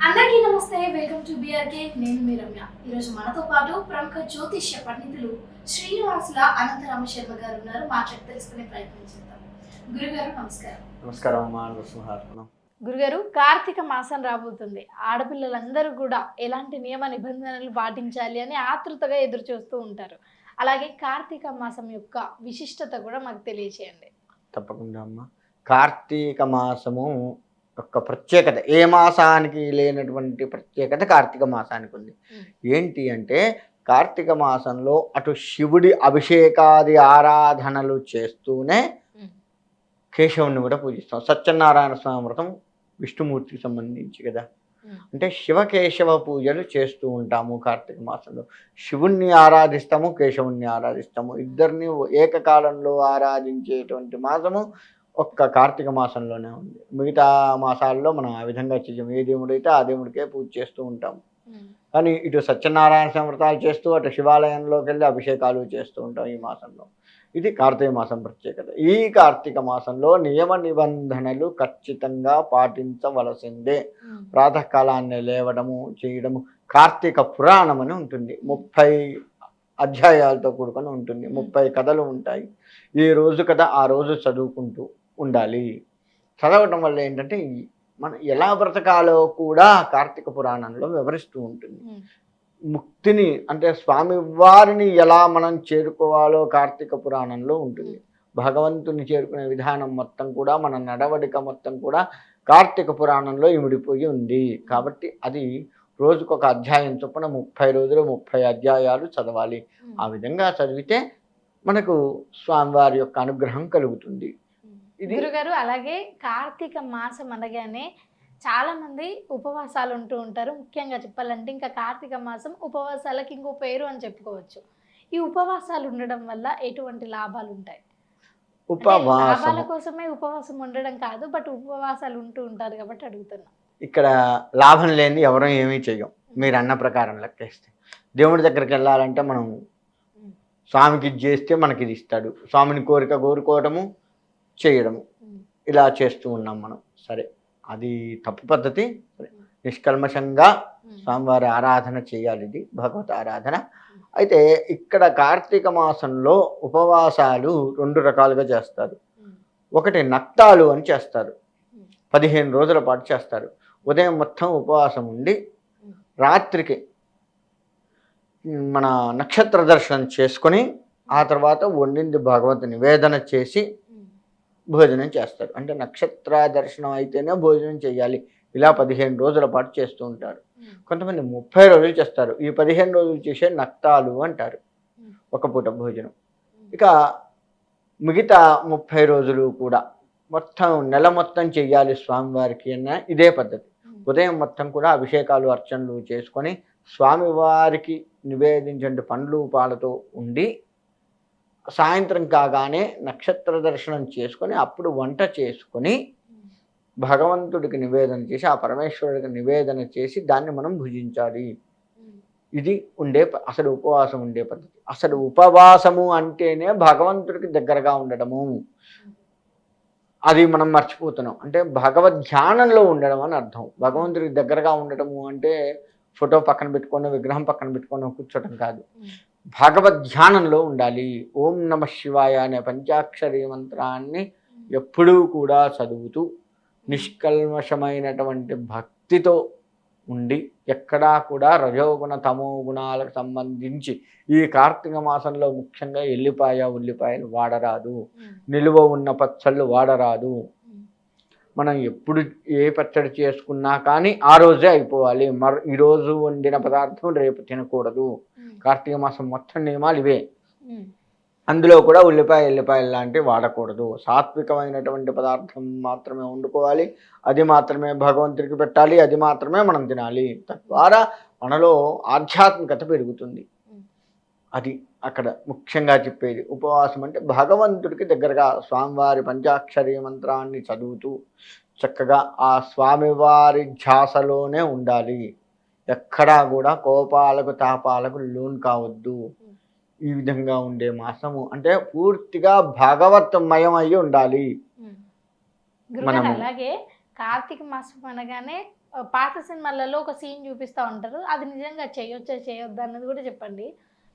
అందరికీ నమస్తే. Welcome to BRK. నేను మీ రమ్య. ఈరోజు మనతో పాటు ప్రముఖ జ్యోతిష్య పండితులు శ్రీనివాసుల అనంతరామ శర్మ గారు ఉన్నారు. మాట్లాడి తెలుసుకునే ప్రయత్నం చేద్దాం. గురుగారు నమస్కారం. నమస్కారం అమ్మా. నరసింహార్పణం. గురుగారు, కార్తీక మాసం రాబోతుంది. ఆడపిల్లలందరూ కూడా ఎలాంటి నియమ నిబంధనలు పాటించాలి అని ఆతృతగా ఎదురు చూస్తూ ఉంటారు. అలాగే కార్తీక మాసం యొక్క విశిష్టత కూడా మాకు తెలియచేయండి. తప్పకుండా అమ్మా. కార్తీక మాసము యొక్క ప్రత్యేకత ఏ మాసానికి లేనటువంటి ప్రత్యేకత కార్తీక మాసానికి ఉంది. ఏంటి అంటే కార్తీక మాసంలో అటు శివుడి అభిషేకాది ఆరాధనలు చేస్తూనే కేశవుని కూడా పూజిస్తాం. సత్యనారాయణ స్వామి వ్రతం విష్ణుమూర్తికి సంబంధించి కదా. అంటే శివకేశవ పూజలు చేస్తూ ఉంటాము కార్తీక మాసంలో. శివుణ్ణి ఆరాధిస్తాము, కేశవుణ్ణి ఆరాధిస్తాము. ఇద్దరిని ఏకకాలంలో ఆరాధించేటువంటి మాసము ఒక్క కార్తీక మాసంలోనే ఉంది. మిగతా మాసాల్లో మనం ఆ విధంగా చెయ్యం. ఏ దేవుడైతే ఆ దేవుడికే పూజ చేస్తూ ఉంటాము. కానీ ఇటు సత్యనారాయణ స్వామి వ్రతాలు చేస్తూ అటు శివాలయంలోకి వెళ్ళి అభిషేకాలు చేస్తూ ఉంటాం ఈ మాసంలో. ఇది కార్తీక మాసం ప్రత్యేకత. ఈ కార్తీక మాసంలో నియమ నిబంధనలు ఖచ్చితంగా పాటించవలసిందే. ప్రాతకాలాన్ని లేవడము చేయడము. కార్తీక పురాణం అని ఉంటుంది. 30 అధ్యాయాలతో కూడుకొని ఉంటుంది. 30 కథలు ఉంటాయి. ఏ రోజు కథ ఆ రోజు చదువుకుంటూ ఉండాలి. చదవటం వల్ల ఏంటంటే మనం ఎలా బ్రతకాలో కూడా కార్తీక పురాణంలో వివరిస్తూ ఉంటుంది. ముక్తిని అంటే స్వామి వారిని ఎలా మనం చేరుకోవాలో కార్తీక పురాణంలో ఉంటుంది. భగవంతుని చేరుకునే విధానం మొత్తం కూడా మన నడవడిక మొత్తం కూడా కార్తీక పురాణంలో ఇమిడిపోయి ఉంది. కాబట్టి అది రోజుకొక అధ్యాయం చొప్పున 30 రోజులు 30 అధ్యాయాలు చదవాలి. ఆ విధంగా చదివితే మనకు స్వామివారి యొక్క అనుగ్రహం కలుగుతుంది. ఇది గురుగారు, అలాగే కార్తీక మాసం అనగానే చాలా మంది ఉపవాసాలు ఉంటూ ఉంటారు. ముఖ్యంగా చెప్పాలంటే ఇంకా కార్తీక మాసం ఉపవాసాలకి ఇంకో పేరు అని చెప్పుకోవచ్చు. ఈ ఉపవాసాలు ఉండడం వల్ల ఎటువంటి లాభాలు ఉంటాయి? లాభాల కోసమే ఉపవాసం ఉండడం కాదు, బట్ ఉపవాసాలు ఉంటూ ఉంటారు కాబట్టి అడుగుతున్నా. ఇక్కడ లాభం లేని ఎవరూ ఏమీ చెయ్యం. మీరు అన్న ప్రకారం లెక్కేస్తే దేవుడి దగ్గరికి వెళ్ళాలంటే మనం స్వామికి ఇది చేస్తే మనకి ఇది ఇస్తాడు. స్వామిని కోరిక కోరుకోవడము చేయడము ఇలా చేస్తూ ఉన్నాం మనం. సరే, అది తప్పు పద్ధతి. నిష్కల్మషంగా స్వామివారి ఆరాధన చేయాలి. ఇది భగవత్ ఆరాధన. అయితే ఇక్కడ కార్తీక మాసంలో ఉపవాసాలు 2 రకాలుగా చేస్తారు. ఒకటి నక్తాలు అని చేస్తారు. 15 రోజుల పాటు చేస్తారు. ఉదయం మొత్తం ఉపవాసం ఉండి రాత్రికి మన నక్షత్ర దర్శనం చేసుకొని ఆ తర్వాత వండింది భగవంతు నివేదన చేసి భోజనం చేస్తారు. అంటే నక్షత్ర దర్శనం అయితేనే భోజనం చేయాలి. ఇలా 15 రోజుల పాటు చేస్తూ ఉంటారు. కొంతమంది 30 రోజులు చేస్తారు. ఈ 15 రోజులు చేసే నక్తాలు అంటారు, ఒక పూట భోజనం. ఇక మిగతా 30 రోజులు కూడా మొత్తం నెల మొత్తం చెయ్యాలి స్వామివారికి అన్న ఇదే పద్ధతి. ఉదయం మొత్తం కూడా అభిషేకాలు అర్చనలు చేసుకొని స్వామివారికి నివేదించే పండ్లు పాలతో ఉండి సాయంత్రం కాగానే నక్షత్ర దర్శనం చేసుకొని అప్పుడు వంట చేసుకొని భగవంతుడికి నివేదన చేసి ఆ పరమేశ్వరుడికి నివేదన చేసి దాన్ని మనం భుజించాలి. ఇది అసలు ఉపవాసం ఉండే పద్ధతి. అసలు ఉపవాసము అంటేనే భగవంతుడికి దగ్గరగా ఉండడము. అది మనం మర్చిపోతున్నాం. అంటే భగవద్ ధ్యానంలో ఉండడం అని అర్థం. భగవంతుడికి దగ్గరగా ఉండటము అంటే ఫోటో పక్కన పెట్టుకొని విగ్రహం పక్కన పెట్టుకొని కూర్చోటం కాదు. భగవద్ ధ్యానంలో ఉండాలి. ఓం నమ శివాయ అనే పంచాక్షరి మంత్రాన్ని ఎప్పుడూ కూడా చదువుతూ నిష్కల్మషమైనటువంటి భక్తితో ఉండి ఎక్కడా కూడా రజోగుణ తమో గుణాలకు సంబంధించి ఈ కార్తీక మాసంలో ముఖ్యంగా ఉల్లిపాయలు వాడరాదు. నిలువ ఉన్న పచ్చళ్ళు వాడరాదు. మనం ఎప్పుడు ఏ పచ్చడి చేసుకున్నా కానీ ఆ రోజే అయిపోవాలి. ఈరోజు వండిన పదార్థం రేపు తినకూడదు. కార్తీక మాసం మొత్తం నియమాలు ఇవే. అందులో కూడా ఉల్లిపాయలు లాంటివి వాడకూడదు. సాత్వికమైనటువంటి పదార్థం మాత్రమే వండుకోవాలి. అది మాత్రమే భగవంతుడికి పెట్టాలి. అది మాత్రమే మనం తినాలి. తద్వారా మనలో ఆధ్యాత్మికత పెరుగుతుంది. అది అక్కడ ముఖ్యంగా చెప్పేది. ఉపవాసం అంటే భగవంతుడికి దగ్గరగా స్వామివారి పంచాక్షరి మంత్రాన్ని చదువుతూ చక్కగా ఆ స్వామివారి ధ్యాసలోనే ఉండాలి. ఎక్కడా కూడా కోపాలకు తాపాలకు లోన్ కావద్దు. ఈ విధంగా ఉండే మాసము అంటే పూర్తిగా భగవత్మయం అయ్యి ఉండాలి. అలాగే కార్తీక మాసం అనగానే పాత సినిమాలలో ఒక సీన్ చూపిస్తూ ఉంటారు. అది నిజంగా చేయొచ్చా, చేయొద్దా అన్నది కూడా చెప్పండి.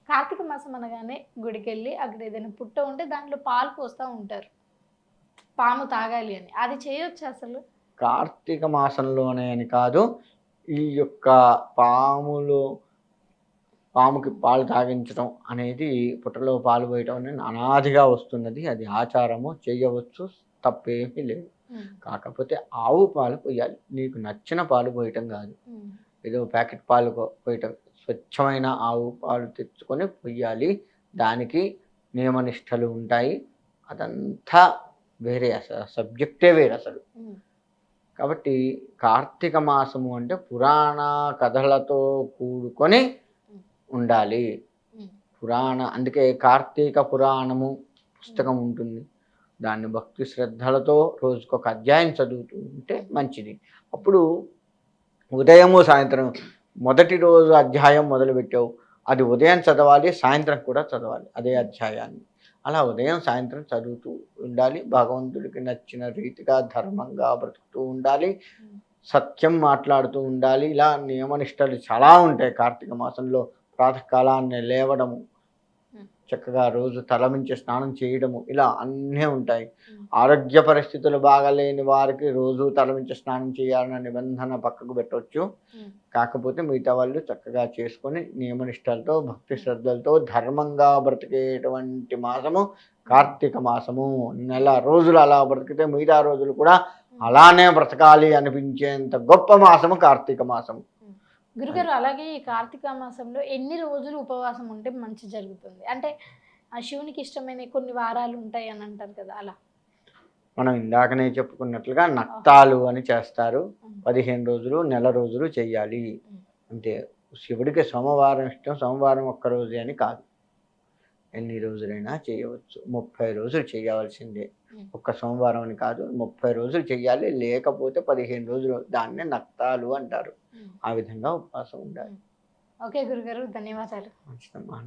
కార్తీక మాసం అనగానే గుడికెళ్ళి అక్కడ ఏదైనా పుట్ట ఉంటే దాంట్లో పాలు పోస్తూ ఉంటారు. పాము తాగాలి అని. అది చేయొచ్చా అసలు? కార్తీక మాసంలోనే అని కాదు, ఈ యొక్క పాములు పాముకి పాలు తాగించడం అనేది, పుట్టలో పాలు పోయటం అనేది అనాదిగా వస్తున్నది. అది ఆచారము, చేయవచ్చు, తప్పేమీ లేదు. కాకపోతే ఆవు పాలు పోయాలి. నీకు నచ్చిన పాలు పోయటం కాదు, ఏదో ప్యాకెట్ పాలు పోయటం. స్వచ్ఛమైన ఆవు పాలు తెచ్చుకొని పొయ్యాలి. దానికి నియమనిష్టలు ఉంటాయి. అదంతా వేరే, అసలు సబ్జెక్టే వేరే అసలు. కాబట్టి కార్తీక మాసము అంటే పురాణ కథలతో కూడుకొని ఉండాలి. అందుకే కార్తీక పురాణము పుస్తకం ఉంటుంది. దాన్ని భక్తి శ్రద్ధలతో రోజుకొక అధ్యాయం చదువుతూ ఉంటే మంచిది. అప్పుడు ఉదయము సాయంత్రం మొదటి రోజు అధ్యాయం మొదలుపెట్టావు, అది ఉదయం చదవాలి, సాయంత్రం కూడా చదవాలి అదే అధ్యాయాన్ని. అలా ఉదయం సాయంత్రం చదువుతూ ఉండాలి. భగవంతుడికి నచ్చిన రీతిగా ధర్మంగా బ్రతుకుతూ ఉండాలి. సత్యం మాట్లాడుతూ ఉండాలి. ఇలా నియమనిష్టలు చాలా ఉంటాయి కార్తీక మాసంలో. ప్రాతకాలాన్ని లేవడము, చక్కగా రోజు తలమించి స్నానం చేయడము, ఇలా అన్నీ ఉంటాయి. ఆరోగ్య పరిస్థితులు బాగలేని వారికి రోజు తలమించి స్నానం చేయాలన్న నిబంధన పక్కకు పెట్టవచ్చు. కాకపోతే మిగతా వాళ్ళు చక్కగా చేసుకొని నియమనిష్టలతో భక్తి శ్రద్ధలతో ధర్మంగా బ్రతికేటువంటి మాసము కార్తీక మాసము. నెల రోజులు అలా బ్రతికితే మిగతా రోజులు కూడా అలానే బ్రతకాలి అనిపించేంత గొప్ప మాసము కార్తీక మాసము. గురుగారు, అలాగే ఈ కార్తీక మాసంలో ఎన్ని రోజులు ఉపవాసం ఉంటే మంచి జరుగుతుంది? అంటే ఆ శివునికి ఇష్టమైన కొన్ని వారాలు ఉంటాయి అని అంటారు కదా, అలా? మనం ఇందాకనే చెప్పుకున్నట్లుగా నక్తాలు అని చేస్తారు. 15 రోజులు, నెల రోజులు చెయ్యాలి. అంటే శివుడికి సోమవారం ఇష్టం, సోమవారం ఒక్కరోజే అని కాదు, ఎన్ని రోజులైనా చేయవచ్చు. 30 రోజులు చేయవలసిందే. ఒక్క సోమవారం అని కాదు, 30 రోజులు చెయ్యాలి. లేకపోతే 15 రోజులు, దాన్నే నక్తాలు అంటారు. ఆ విధంగా ఉపవాసం ఉండాలి. ఓకే గురుగారు, ధన్యవాదాలు. మంచిదమ్మా.